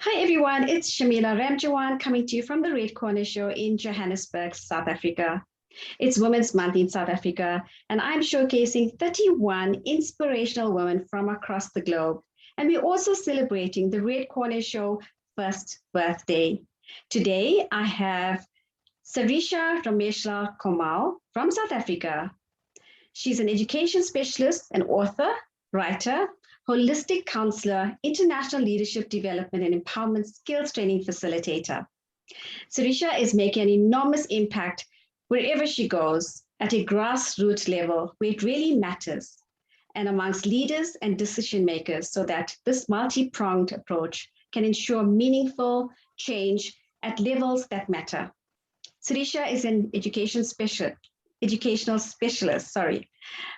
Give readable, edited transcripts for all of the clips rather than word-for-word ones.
Hi everyone, it's Shamila Ramjawan coming to you from the Red Corner Show in Johannesburg, South Africa. It's Women's Month in South Africa, and I'm showcasing 31 inspirational women from across the globe. And we're also celebrating the Red Corner Show first birthday. Today, I have Sarisha Rameshlall Komal from South Africa. She's an education specialist, an author, writer, holistic counselor, international leadership development and empowerment skills training facilitator. Sarisha is making an enormous impact wherever she goes at a grassroots level where it really matters and amongst leaders and decision makers so that this multi-pronged approach can ensure meaningful change at levels that matter. Sarisha is an educational specialist.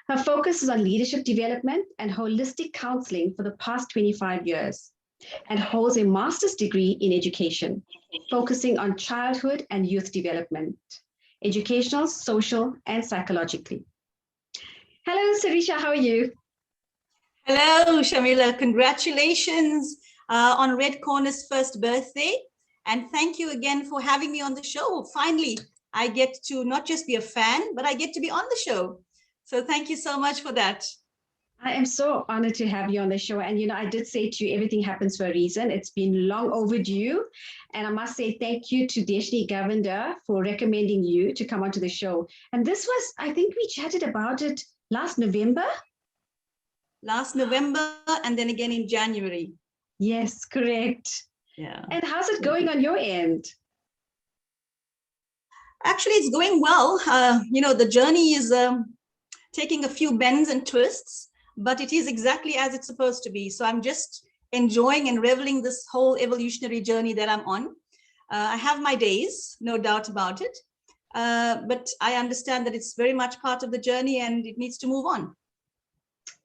Her focus is on leadership development and holistic counseling for the past 25 years and holds a master's degree in education, focusing on childhood and youth development, educational, social, and psychologically. Hello, Sarisha, how are you? Hello, Shamila. Congratulations on Red Corner's first birthday. And thank you again for having me on the show. Finally, I get to not just be a fan, but I get to be on the show. So thank you so much for that. I am so honored to have you on the show. And, I did say to you, everything happens for a reason. It's been long overdue. And I must say thank you to Deshni Govender for recommending you to come onto the show. And this was, I think we chatted about it last November. Last November and then again in January. Yes, correct. Yeah. And how's it going on your end? Actually, it's going well. The journey is taking a few bends and twists, but it is exactly as it's supposed to be. So I'm just enjoying and reveling this whole evolutionary journey that I'm on. I have my days, no doubt about it. But I understand that it's very much part of the journey and it needs to move on.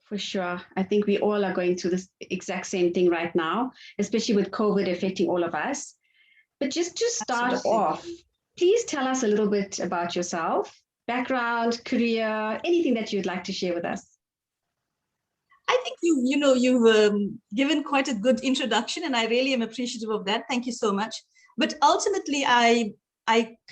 For sure. I think we all are going through this exact same thing right now, especially with COVID affecting all of us. But just to start off, please tell us a little bit about yourself, background, career, anything that you'd like to share with us. I think you've given quite a good introduction, and I really am appreciative of that. Thank you so much. But ultimately, I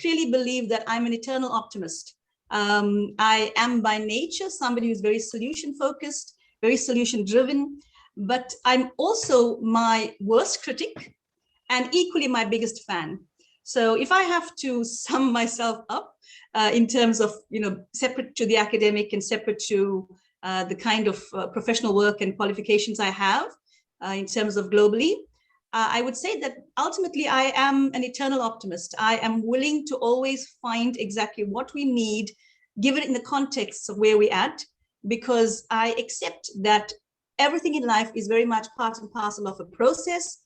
clearly believe that I'm an eternal optimist. I am by nature somebody who's very solution focused, very solution driven, but I'm also my worst critic and equally my biggest fan. So if I have to sum myself up in terms of, separate to the academic and separate to the kind of professional work and qualifications I have in terms of globally, I would say that ultimately I am an eternal optimist. I am willing to always find exactly what we need, given in the context of where we're at, because I accept that everything in life is very much part and parcel of a process.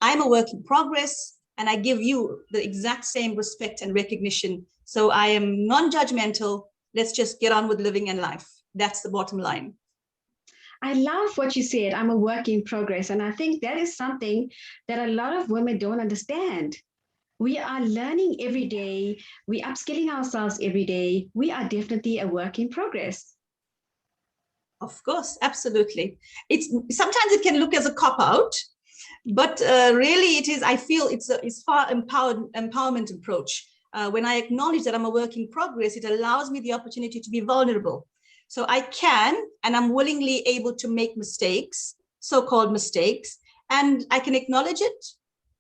I'm a work in progress, and I give you the exact same respect and recognition. So I am non-judgmental. Let's just get on with living and life. That's the bottom line. I love what you said. I'm a work in progress. And I think that is something that a lot of women don't understand. We are learning every day. We're upskilling ourselves every day. We are definitely a work in progress. Of course, absolutely. Sometimes it can look as a cop-out, but really it is, I feel it's far empowerment approach. When I acknowledge that I'm a work in progress, it allows me the opportunity to be vulnerable. So I can, and I'm willingly able to make mistakes, so-called mistakes, and I can acknowledge it,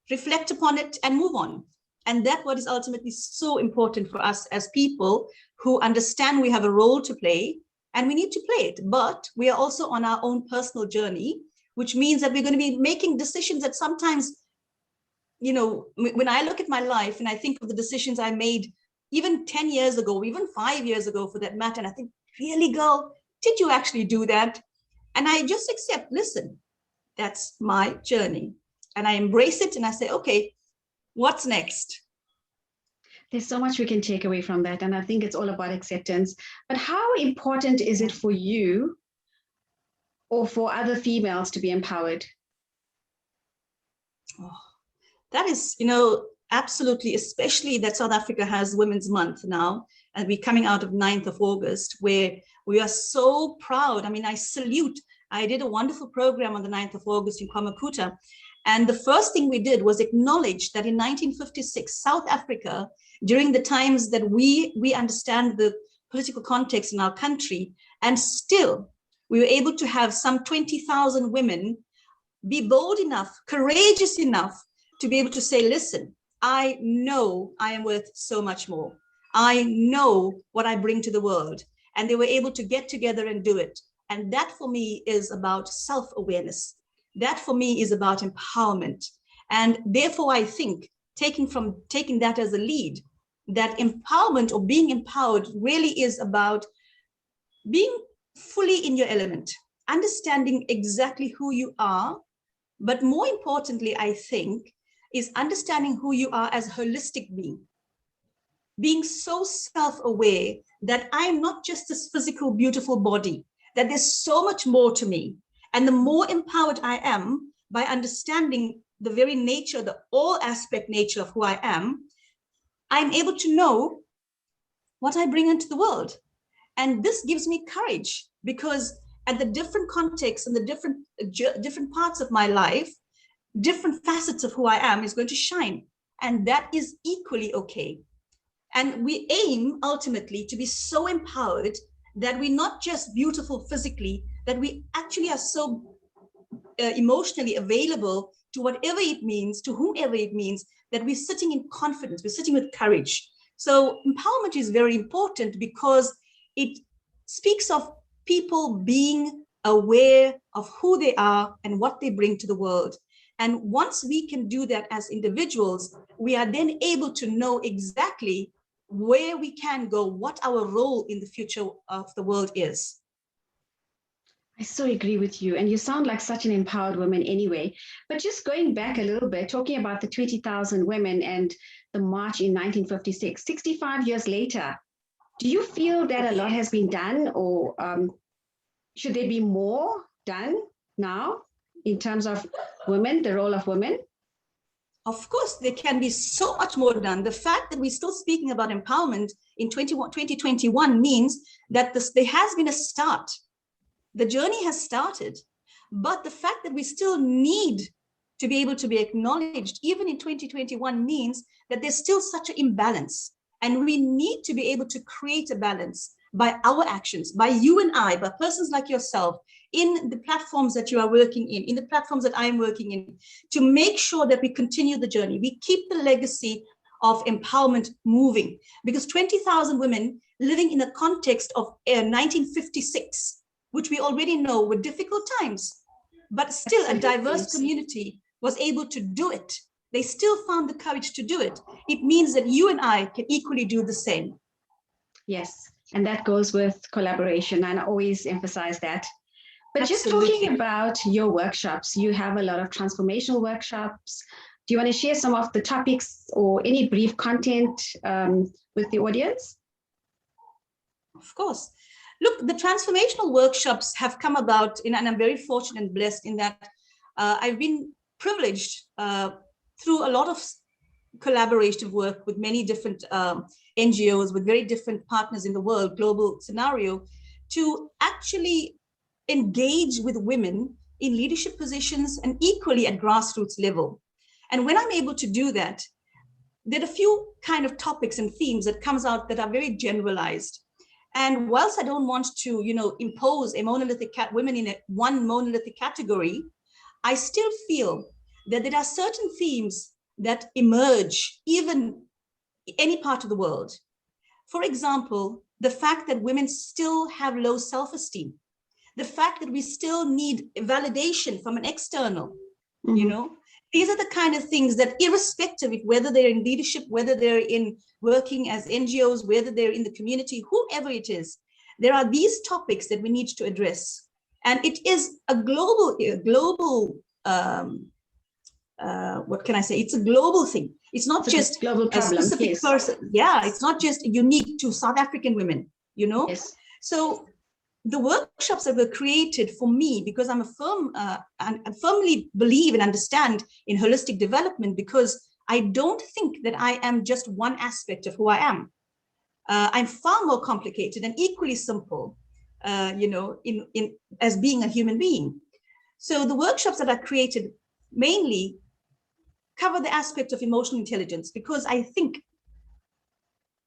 reflect upon it, and move on. And that's what is ultimately so important for us as people who understand we have a role to play and we need to play it. But we are also on our own personal journey, which means that we're going to be making decisions that sometimes, when I look at my life and I think of the decisions I made even 10 years ago, even 5 years ago for that matter, and I think, really, girl, did you actually do that? And I just accept, listen, that's my journey. And I embrace it and I say, okay, what's next? There's so much we can take away from that. And I think it's all about acceptance. But how important is it for you or for other females to be empowered? Oh, that is, absolutely, especially that South Africa has Women's Month now, and we're coming out of 9th of August, where we are so proud. I mean, I salute. I did a wonderful program on the 9th of August in Kwamakuta, And the first thing we did was acknowledge that in 1956, South Africa, during the times that we understand the political context in our country, and still we were able to have some 20,000 women be bold enough, courageous enough to be able to say, listen, I know I am worth so much more. I know what I bring to the world. And they were able to get together and do it. And that for me is about self-awareness. That for me is about empowerment. And therefore, I think taking that as a lead, that empowerment or being empowered really is about being fully in your element, understanding exactly who you are. But more importantly, I think, is understanding who you are as a holistic being. Being so self-aware that I'm not just this physical, beautiful body, that there's so much more to me. And the more empowered I am by understanding the very nature, the all aspect nature of who I am, I'm able to know what I bring into the world. And this gives me courage, because at the different contexts and the different parts of my life, different facets of who I am is going to shine. And that is equally okay. And we aim ultimately to be so empowered that we're not just beautiful physically, that we actually are so emotionally available to whatever it means, to whomever it means, that we're sitting in confidence, we're sitting with courage. So empowerment is very important because it speaks of people being aware of who they are and what they bring to the world. And once we can do that as individuals, we are then able to know exactly where we can go, what our role in the future of the world is. I so agree with you. And you sound like such an empowered woman anyway. But just going back a little bit, talking about the 20,000 women and the march in 1956, 65 years later, do you feel that a lot has been done, or should there be more done now in terms of women, the role of women? Of course, there can be so much more done. The fact that we're still speaking about empowerment in 2021 means that there has been a start. The journey has started. But the fact that we still need to be able to be acknowledged, even in 2021, means that there's still such an imbalance. And we need to be able to create a balance by our actions, by you and I, by persons like yourself, in the platforms that you are working in the platforms that I'm working in, to make sure that we continue the journey. We keep the legacy of empowerment moving, because 20,000 women living in a context of 1956, which we already know were difficult times, but still a diverse community was able to do it. They still found the courage to do it. It means that you and I can equally do the same. Yes, and that goes with collaboration, and I always emphasize that. But Absolutely. Just talking about your workshops, you have a lot of transformational workshops. Do you want to share some of the topics or any brief content with the audience? Of course. Look, the transformational workshops have come about, and I'm very fortunate and blessed in that I've been privileged through a lot of collaborative work with many different NGOs, with very different partners in the world, global scenario, to actually engage with women in leadership positions and equally at grassroots level. And when I'm able to do that, there are a few kind of topics and themes that comes out that are very generalized. And whilst I don't want to, impose a monolithic women in one monolithic category, I still feel that there are certain themes that emerge even in any part of the world. For example, the fact that women still have low self-esteem, the fact that we still need validation from an external, these are the kind of things that, irrespective of whether they're in leadership, whether they're in working as NGOs, whether they're in the community, whoever it is, there are these topics that we need to address. And it is a global, what can I say? It's a global thing. It's not just a global problem, a specific person. Yeah, it's not just unique to South African women, Yes. So the workshops that were created for me, because I'm I firmly believe and understand in holistic development, because I don't think that I am just one aspect of who I am. I'm far more complicated and equally simple, in as being a human being. So the workshops that are created mainly cover the aspect of emotional intelligence, because I think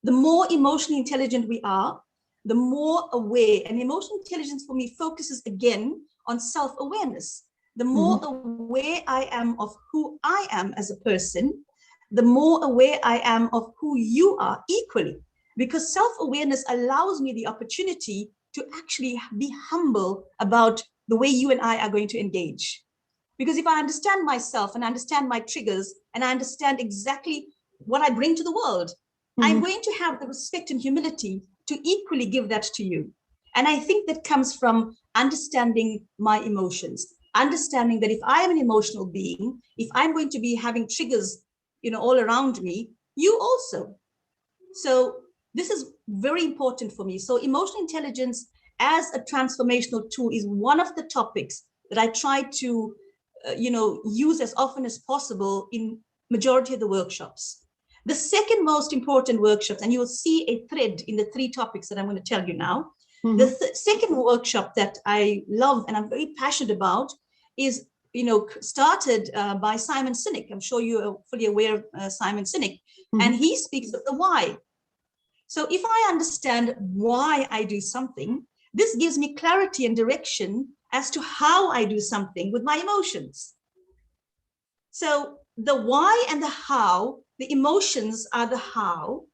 the more emotionally intelligent we are, the more aware, and emotional intelligence for me focuses again on self-awareness. The more aware I am of who I am as a person, the more aware I am of who you are equally, because self-awareness allows me the opportunity to actually be humble about the way you and I are going to engage. Because if I understand myself and understand my triggers and I understand exactly what I bring to the world, I'm going to have the respect and humility to equally give that to you. And I think that comes from understanding my emotions, understanding that if I am an emotional being, if I'm going to be having triggers, all around me, you also. So this is very important for me. So emotional intelligence as a transformational tool is one of the topics that I try to, use as often as possible in majority of the workshops. The second most important workshops, and you will see a thread in the 3 topics that I'm going to tell you now. The second workshop that I love and I'm very passionate about is, started by Simon Sinek. I'm sure you're fully aware of Simon Sinek, and he speaks of the why. So if I understand why I do something, this gives me clarity and direction as to how I do something with my emotions. So the why and the how, the emotions are the how,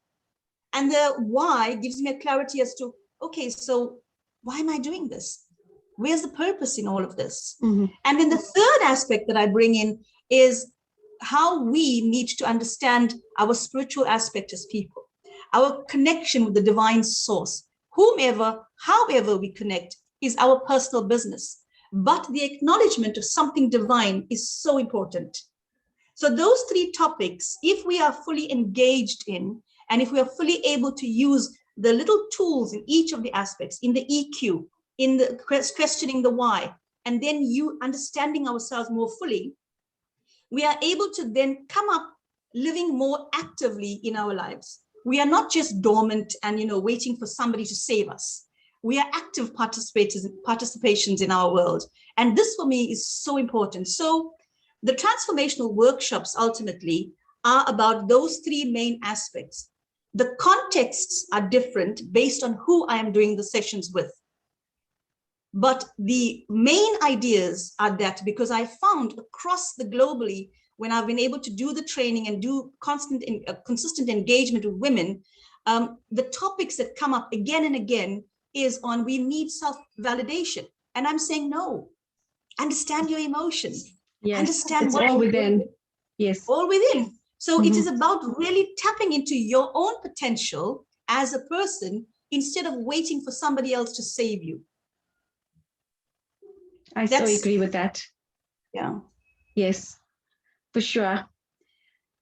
and the why gives me a clarity as to, okay, so why am I doing this? Where's the purpose in all of this? And then the third aspect that I bring in is how we need to understand our spiritual aspect as people, our connection with the divine source. Whomever, however we connect is our personal business. But the acknowledgement of something divine is so important. So those 3 topics, if we are fully engaged in, and if we are fully able to use the little tools in each of the aspects, in the EQ, in the questioning the why, and then you understanding ourselves more fully, we are able to then come up living more actively in our lives. We are not just dormant and waiting for somebody to save us. We are active participations in our world. And this for me is so important. So the transformational workshops ultimately are about those 3 main aspects. The contexts are different based on who I am doing the sessions with. But the main ideas are that, because I found across the globally, when I've been able to do the training and do consistent engagement with women, the topics that come up again and again is on we need self-validation. And I'm saying, no, understand your emotions. Yes, understand it's what all within. Yes. All within. So it is about really tapping into your own potential as a person instead of waiting for somebody else to save you. I so agree with that. Yeah. Yes, for sure.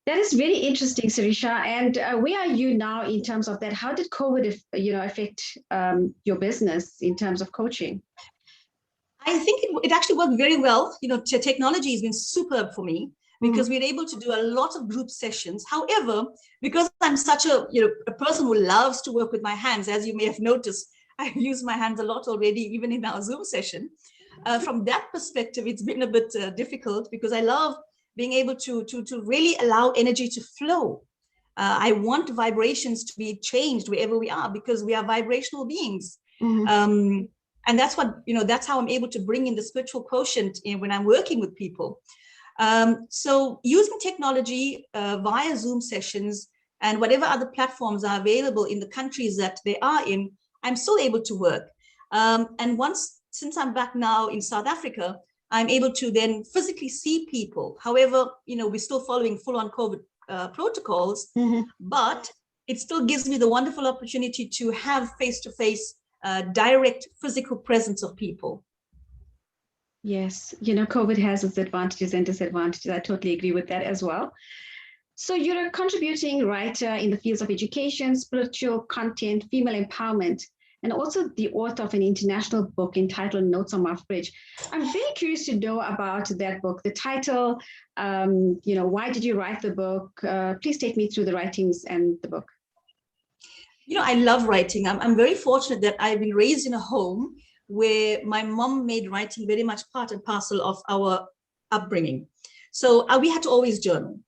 That is very interesting, Sarisha. And where are you now in terms of that? How did COVID, affect your business in terms of coaching? I think it actually worked very well. Technology has been superb for me because we're able to do a lot of group sessions. However, because I'm such a person who loves to work with my hands, as you may have noticed, I've used my hands a lot already, even in our Zoom session. From that perspective, it's been a bit difficult because I love being able to really allow energy to flow. I want vibrations to be changed wherever we are because we are vibrational beings. And that's what, that's how I'm able to bring in the spiritual quotient when I'm working with people. So using technology via Zoom sessions and whatever other platforms are available in the countries that they are in, I'm still able to work. And since I'm back now in South Africa, I'm able to then physically see people. However, we're still following full-on COVID protocols, but it still gives me the wonderful opportunity to have face-to-face direct physical presence of people. Yes, COVID has its advantages and disadvantages. I totally agree with that as well. So you're a contributing writer in the fields of education, spiritual content, female empowerment, and also the author of an international book entitled Notes on My Fridge. I'm very curious to know about that book, the title, why did you write the book? Please take me through the writings and the book. I love writing. I'm very fortunate that I've been raised in a home where my mom made writing very much part and parcel of our upbringing. So we had to always journal.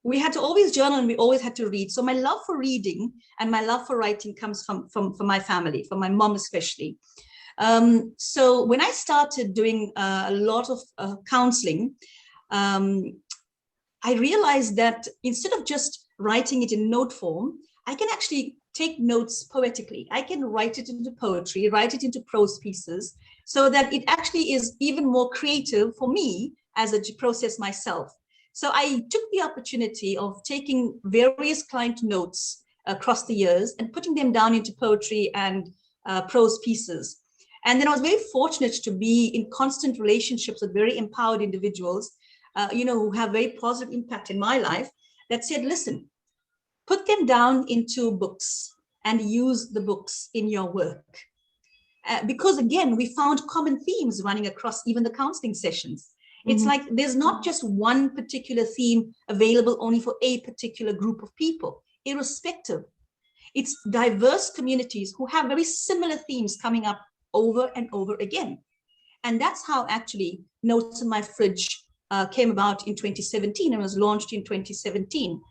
We had to always journal, and we always had to read. So my love for reading and my love for writing comes from my family, from my mom especially. So when I started doing a lot of counseling, I realized that instead of just writing it in note form, I can actually take notes poetically. I can write it into poetry, write it into prose pieces, so that it actually is even more creative for me as a process myself. So I took the opportunity of taking various client notes across the years and putting them down into poetry and prose pieces. And then I was very fortunate to be in constant relationships with very empowered individuals, who have very positive impact in my life, that said, listen, put them down into books and use the books in your work. Because again, we found common themes running across even the counseling sessions. It's like there's not just one particular theme available only for a particular group of people, irrespective. It's diverse communities who have very similar themes coming up over and over again. And that's how actually Notes in My Fridge came about in 2017 and was launched in 2017.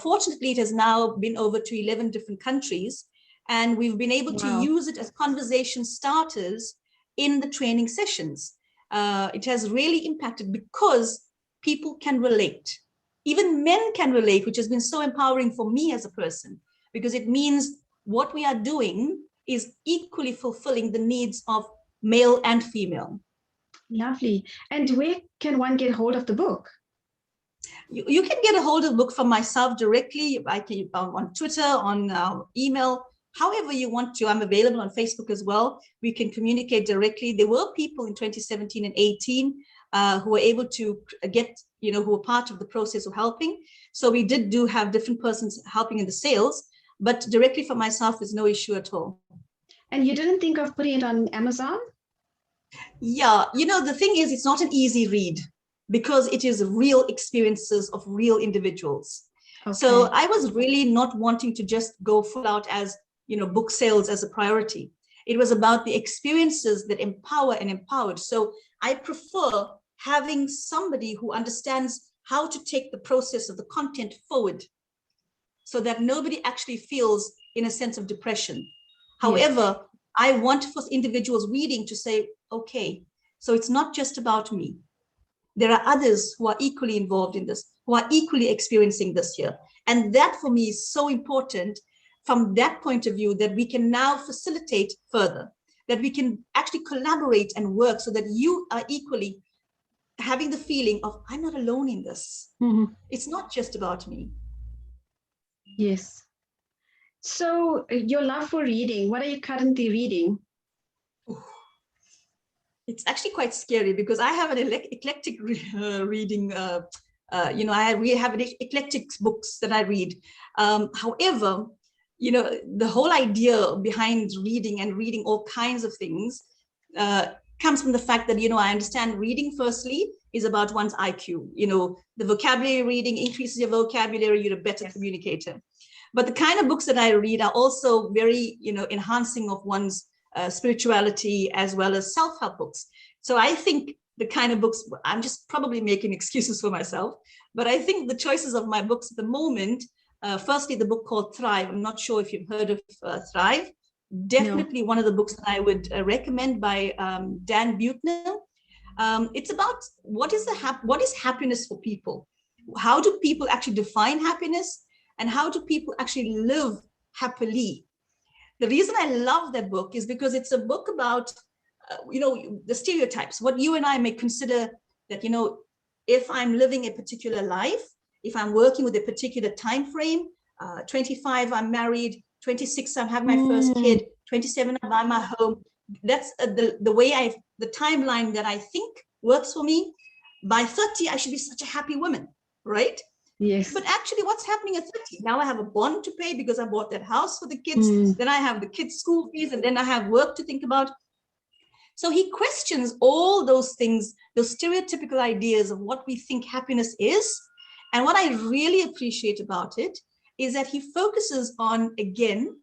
Fortunately, it has now been over to 11 different countries, and we've been able to use it as conversation starters in the training sessions. It has really impacted because people can relate. Even men can relate, which has been so empowering for me as a person, because it means what we are doing is equally fulfilling the needs of male and female. Lovely. And where can one get hold of the book? You can get a hold of the book from myself directly. I can on Twitter, on email, however you want to. I'm available on Facebook as well. We can communicate directly. There were people in 2017 and 18 who were able to get, who were part of the process of helping. So we did have different persons helping in the sales, but directly for myself is no issue at all. And you didn't think of putting it on Amazon? Yeah, the thing is, it's not an easy read because it is real experiences of real individuals. Okay. So I was really not wanting to just go full out as, book sales as a priority. It was about the experiences that empower and empowered. So I prefer having somebody who understands how to take the process of the content forward so that nobody actually feels in a sense of depression. However, I want for individuals reading to say, okay, so it's not just about me. There are others who are equally involved in this, who are equally experiencing this here. And that for me is so important from that point of view, that we can now facilitate further, that we can actually collaborate and work so that you are equally having the feeling of, I'm not alone in this. It's not just about me. Yes. So your love for reading, what are you currently reading? It's actually quite scary because I have an eclectic reading. I really have eclectic books that I read. However, the whole idea behind reading and reading all kinds of things comes from the fact that, I understand reading firstly is about one's IQ. The vocabulary reading increases your vocabulary, you're a better communicator. But the kind of books that I read are also very, enhancing of one's spirituality as well as self-help books. So I think the kind of books, I'm just probably making excuses for myself, but I think the choices of my books at the moment, firstly, the book called Thrive. I'm not sure if you've heard of Thrive. Definitely one of the books that I would recommend by Dan Buettner. It's about what is happiness for people? How do people actually define happiness? And how do people actually live happily? The reason I love that book is because it's a book about, the stereotypes, what you and I may consider that, if I'm living a particular life, if I'm working with a particular time frame, 25, I'm married, 26, I'm having my first kid, 27, I buy my home. That's the way the timeline that I think works for me. By 30, I should be such a happy woman, right? Yes. But actually, what's happening at 30? Now I have a bond to pay because I bought that house for the kids. Then I have the kids' school fees, and then I have work to think about. So he questions all those things, those stereotypical ideas of what we think happiness is. And what I really appreciate about it is that he focuses on, again,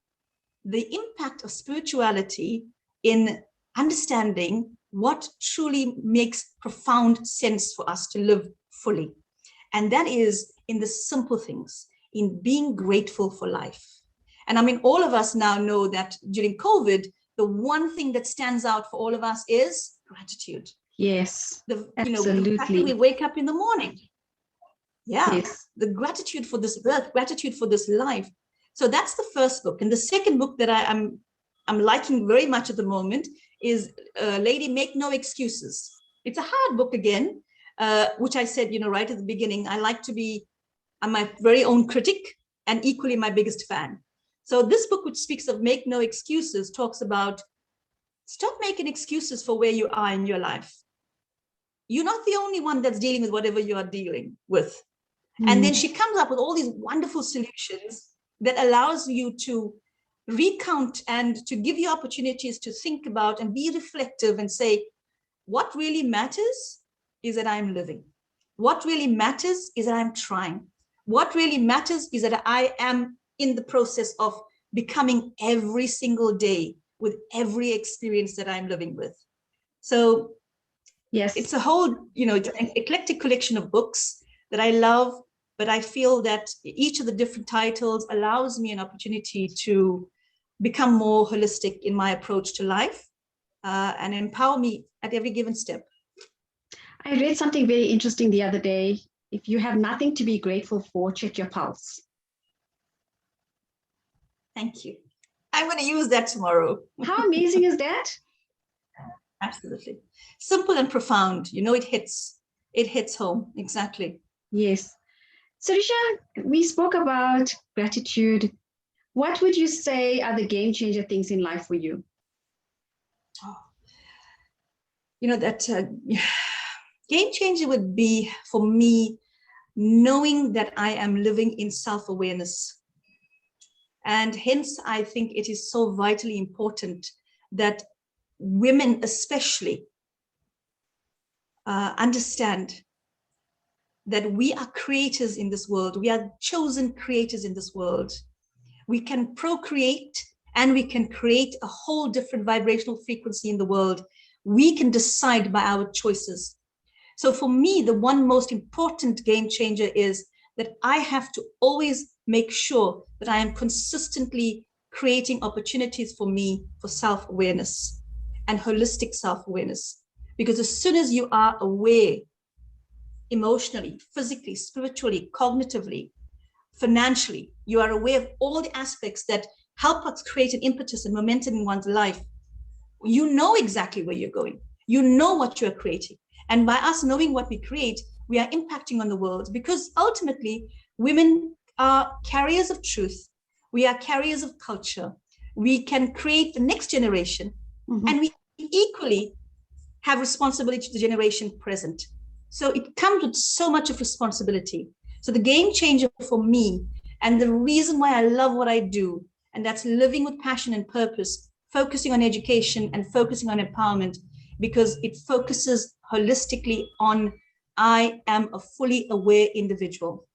the impact of spirituality in understanding what truly makes profound sense for us to live fully. And that is in the simple things, in being grateful for life. And I mean, all of us now know that during COVID, the one thing that stands out for all of us is gratitude. Yes, absolutely. The fact that we wake up in the morning. Yeah, yes. the gratitude for this birth, gratitude for this life. So that's the first book. And the second book that I'm liking very much at the moment is Lady Make No Excuses. It's a hard book again, which I said, right at the beginning, I'm my very own critic and equally my biggest fan. So this book, which speaks of Make No Excuses, talks about stop making excuses for where you are in your life. You're not the only one that's dealing with whatever you are dealing with. And then she comes up with all these wonderful solutions that allows you to recount and to give you opportunities to think about and be reflective and say, what really matters is that I'm living. What really matters is that I'm trying. What really matters is that I am in the process of becoming every single day with every experience that I'm living with. So yes, it's a whole, it's an eclectic collection of books that I love, but I feel that each of the different titles allows me an opportunity to become more holistic in my approach to life and empower me at every given step. I read something very interesting the other day. If you have nothing to be grateful for, check your pulse. Thank you. I'm going to use that tomorrow. How amazing is that? Absolutely. Simple and profound. It hits home. Exactly. Yes. Sarisha, we spoke about gratitude. What would you say are the game changer things in life for you? Game changer would be for me knowing that I am living in self-awareness. And hence, I think it is so vitally important that women especially understand that we are creators in this world. We are chosen creators in this world. We can procreate and we can create a whole different vibrational frequency in the world. We can decide by our choices. So for me, the one most important game changer is that I have to always make sure that I am consistently creating opportunities for me for self-awareness and holistic self-awareness. Because as soon as you are aware, emotionally, physically, spiritually, cognitively, financially, you are aware of all the aspects that help us create an impetus and momentum in one's life. You know exactly where you're going. You know what you're creating. And by us knowing what we create, we are impacting on the world, because ultimately women are carriers of truth. We are carriers of culture. We can create the next generation, and we equally have responsibility to the generation present. So it comes with so much of responsibility. So the game changer for me, and the reason why I love what I do, and that's living with passion and purpose, focusing on education and focusing on empowerment, because it focuses holistically on I am a fully aware individual.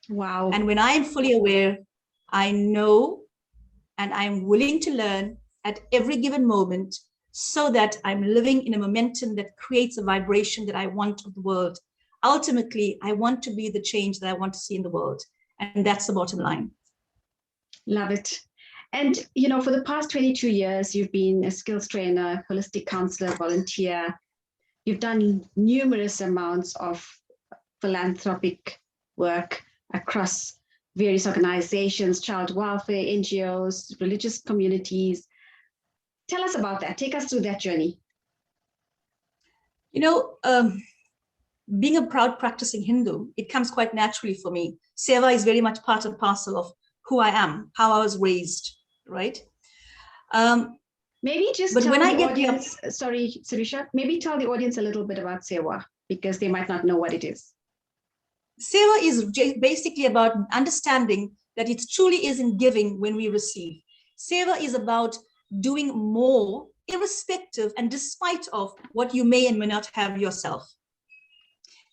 Wow. And when I am fully aware, I know and I'm willing to learn at every given moment, so that I'm living in a momentum that creates a vibration that I want of the world. Ultimately, I want to be the change that I want to see in the world. And that's the bottom line. Love it. And, for the past 22 years, you've been a skills trainer, holistic counselor, volunteer. You've done numerous amounts of philanthropic work across various organizations, child welfare, NGOs, religious communities. Tell us about that. Take us through that journey. Being a proud practicing Hindu, it comes quite naturally for me. SEWA is very much part and parcel of who I am, how I was raised, right? Maybe just tell the audience, sorry, Sarisha, maybe tell the audience a little bit about SEWA, because they might not know what it is. SEWA is basically about understanding that it truly is in giving when we receive. SEWA is about doing more, irrespective and despite of what you may and may not have yourself.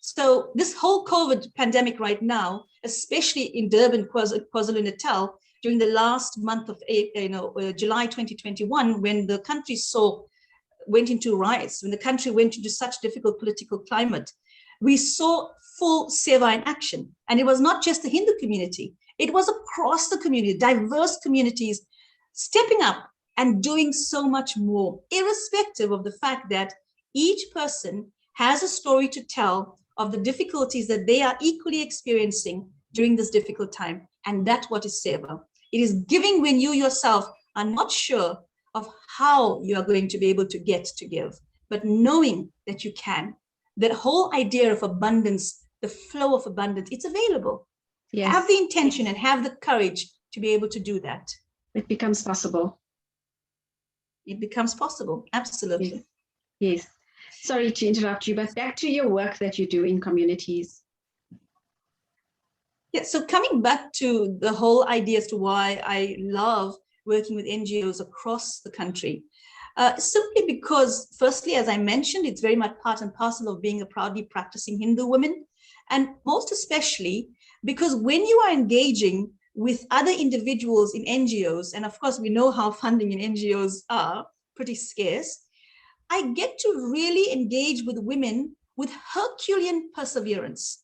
So this whole COVID pandemic right now, especially in Durban, KwaZulu-Natal, during the last month of July 2021, when the country went into riots, when the country went into such difficult political climate, we saw full SEWA in action. And it was not just the Hindu community, it was across the community, diverse communities stepping up and doing so much more, irrespective of the fact that each person has a story to tell of the difficulties that they are equally experiencing during this difficult time. And that's what is SEWA. It is giving when you yourself are not sure of how you are going to be able to get to give, but knowing that you can. That whole idea of abundance, the flow of abundance, it's available. Yes. Have the intention and have the courage to be able to do that. It becomes possible. It becomes possible, absolutely. Yes. Sorry to interrupt you, but back to your work that you do in communities. Yeah, so coming back to the whole idea as to why I love working with NGOs across the country, simply because, firstly, as I mentioned, it's very much part and parcel of being a proudly practicing Hindu woman, and most especially because when you are engaging with other individuals in NGOs, and of course we know how funding in NGOs are pretty scarce, I get to really engage with women with Herculean perseverance.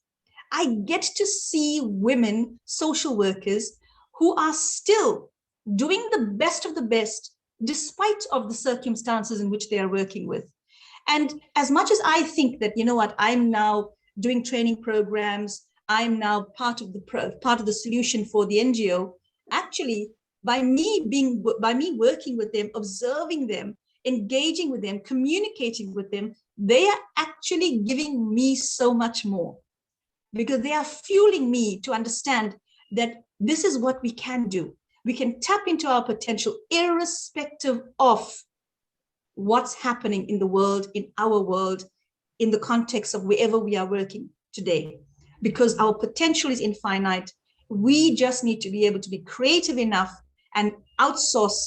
I get to see women, social workers, who are still doing the best of the best, despite of the circumstances in which they are working with. And as much as I think that, you know what, I'm now doing training programs, I'm now part of the solution for the NGO, actually, by me working with them, observing them, engaging with them, communicating with them, they are actually giving me so much more, because they are fueling me to understand that this is what we can do. We can tap into our potential irrespective of what's happening in the world, in our world, in the context of wherever we are working today, because our potential is infinite. We just need to be able to be creative enough and outsource,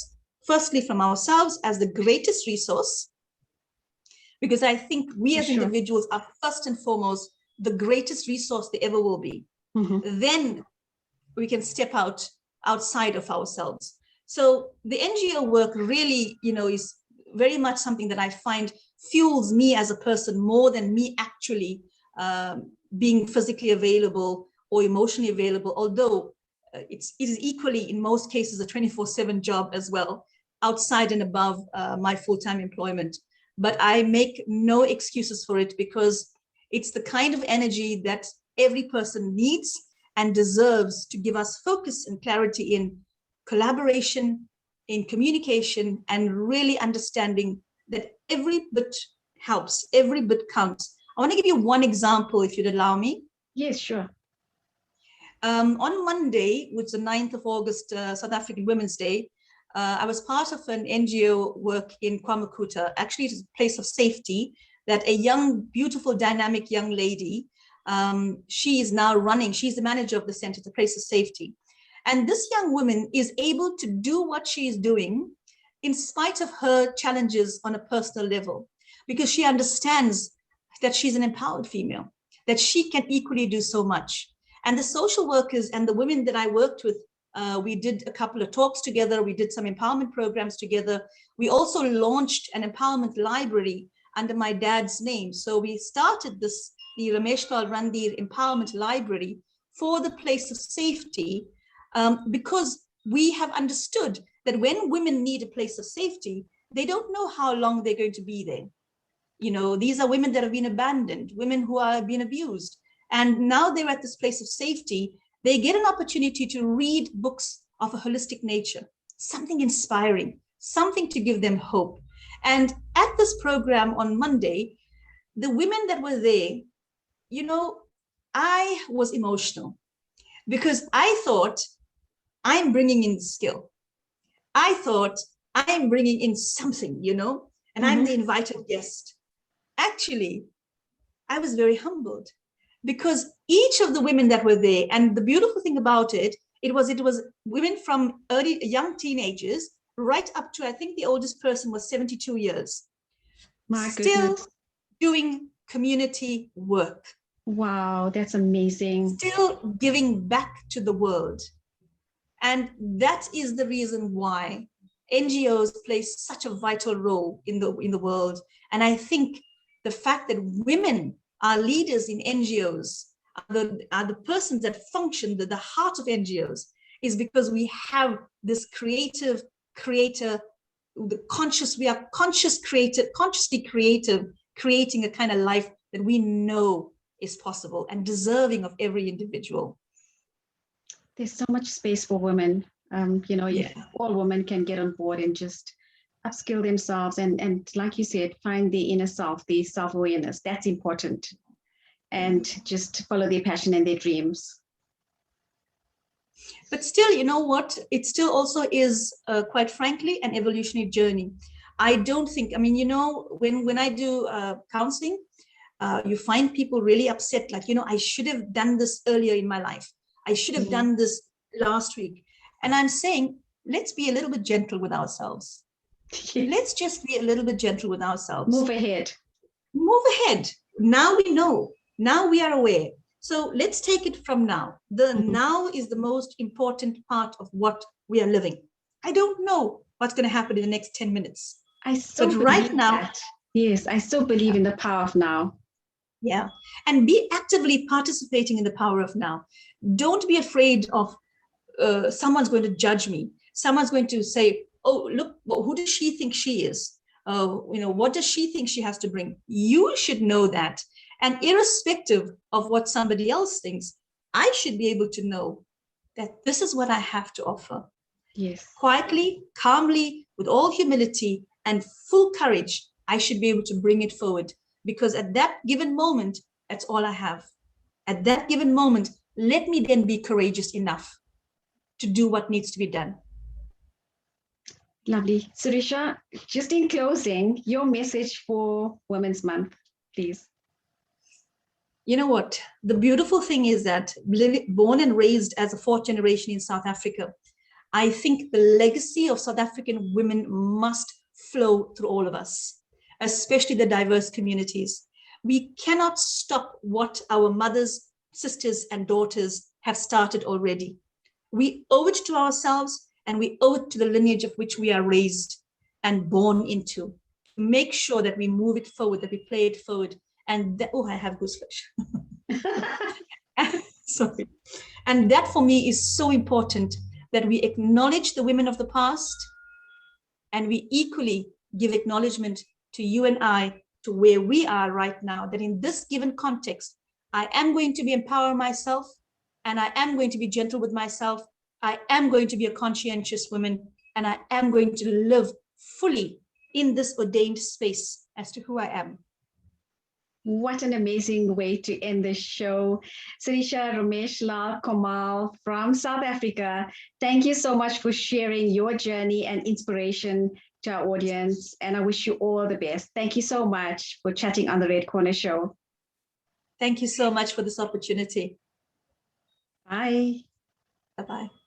firstly from ourselves as the greatest resource, because I think we as individuals are first and foremost the greatest resource there ever will be. Mm-hmm. Then we can step outside of ourselves. So the NGO work really, is very much something that I find fuels me as a person more than me actually being physically available or emotionally available, although it is equally in most cases a 24/7 job as well, outside and above my full-time employment. But I make no excuses for it, because it's the kind of energy that every person needs and deserves to give us focus and clarity in collaboration, in communication, and really understanding that every bit helps, every bit counts. I want to give you one example, if you'd allow me. Yes, sure. On Monday, which is the 9th of August, South African Women's Day, I was part of an NGO work in Kwamakuta. Actually, it is a place of safety that a young, beautiful, dynamic young lady, she is now running. She's the manager of the center, the place of safety. And this young woman is able to do what she is doing in spite of her challenges on a personal level, because she understands that she's an empowered female, that she can equally do so much. And the social workers and the women that I worked with, we did a couple of talks together. We did some empowerment programs together. We also launched an empowerment library under my dad's name. So we started the Rameshlall Randir Empowerment Library for the place of safety, because we have understood that when women need a place of safety, they don't know how long they're going to be there. These are women that have been abandoned, women who are being abused. And now they're at this place of safety. They get an opportunity to read books of a holistic nature, something inspiring, something to give them hope. And at this program on Monday, the women that were there, I was emotional, because I thought I'm bringing in skill. I thought I'm bringing in something, and I'm the invited guest. Actually, I was very humbled, because each of the women that were there, and the beautiful thing about it, it was women from young teenagers right up to, I think the oldest person was 72 years. Still doing community work. Wow, that's amazing. Still giving back to the world. And that is the reason why NGOs play such a vital role in the world. And I think the fact that women our leaders in NGOs, are the persons that function, the heart of NGOs, is because we have this creative creator, we are consciously creative, creating a kind of life that we know is possible and deserving of every individual. There's so much space for women. If all women can get on board and just upskill themselves and like you said, find the inner self, the self-awareness, that's important. And just follow their passion and their dreams. But still, you know what? It still also is, quite frankly, an evolutionary journey. I don't think, when I do counseling, you find people really upset, like, I should have done this earlier in my life. I should have done this last week. And I'm saying, let's be a little bit gentle with ourselves. Let's just be a little bit gentle with ourselves. Move ahead. Now we know. Now we are aware. So let's take it from now. The now is the most important part of what we are living. I don't know what's going to happen in the next 10 minutes. But right now, yes, I still believe in the power of now. Yeah. And be actively participating in the power of now. Don't be afraid of someone's going to judge me. Someone's going to say, oh, look, who does she think she is? What does she think she has to bring? You should know that. And irrespective of what somebody else thinks, I should be able to know that this is what I have to offer. Yes. Quietly, calmly, with all humility and full courage, I should be able to bring it forward. Because at that given moment, that's all I have. At that given moment, let me then be courageous enough to do what needs to be done. Lovely. Sarisha, just in closing, your message for Women's Month, please. You know what? The beautiful thing is that born and raised as a fourth generation in South Africa, I think the legacy of South African women must flow through all of us, especially the diverse communities. We cannot stop what our mothers, sisters, and daughters have started already. We owe it to ourselves, and we owe it to the lineage of which we are raised and born into. Make sure that we move it forward, that we play it forward. And I have gooseflesh. Sorry. And that for me is so important, that we acknowledge the women of the past, and we equally give acknowledgement to you and I, to where we are right now, that in this given context, I am going to be empower myself, and I am going to be gentle with myself. I am going to be a conscientious woman, and I am going to live fully in this ordained space as to who I am. What an amazing way to end the show. Sarisha Rameshlall Komal from South Africa, thank you so much for sharing your journey and inspiration to our audience. And I wish you all the best. Thank you so much for chatting on the Red Corner Show. Thank you so much for this opportunity. Bye. Bye-bye.